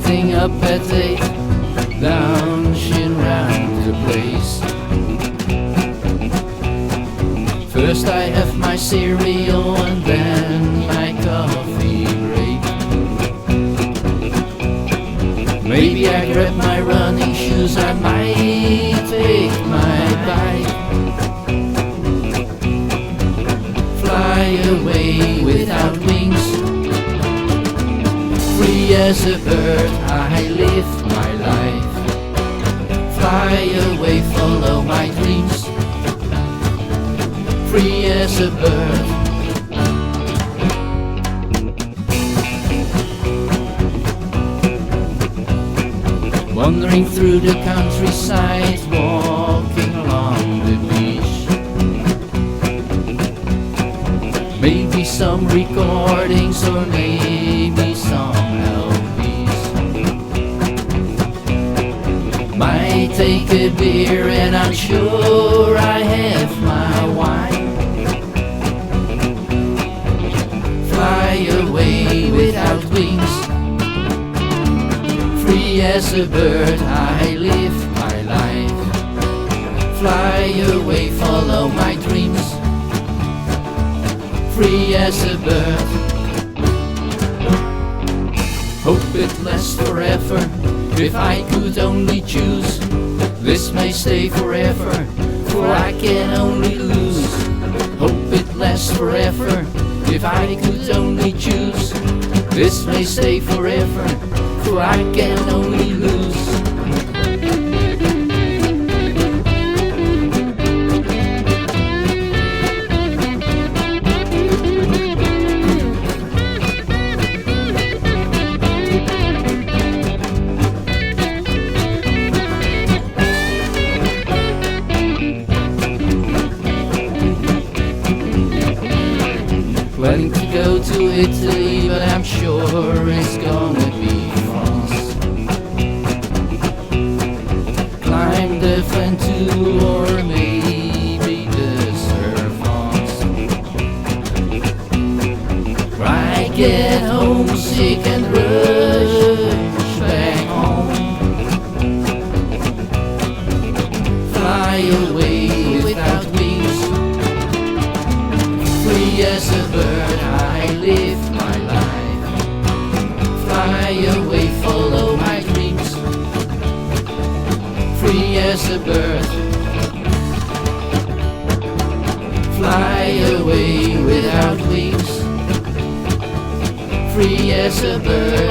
getting up at 8, lounging round the place. First I have my cereal and then my coffee break. Maybe I grab my running shoes, I might take my bike. Fly away without wings, free as a bird, I live my life. Fly away, follow my dreams, free as a bird. Wandering through the countryside, walking along the beach. Maybe some recordings or maybe some LPs. Might take a beer and I'm sure I have my wine. Fly away without wings, free as a bird, I live my life. Fly away, follow my dreams, free as a bird. Hope it lasts forever, if I could only choose. This may stay forever, for I can only lose. Hope it lasts forever, if I could only choose. This may stay forever, for I can only lose. Planning to go to Italy, but I'm sure it's gonna be France. Climb the Ventoux or maybe the Servants. I get homesick and rush back home. Fly away without wings, free as a bird, I live my life. Fly away, follow my dreams, free as a bird. Fly away without wings, free as a bird.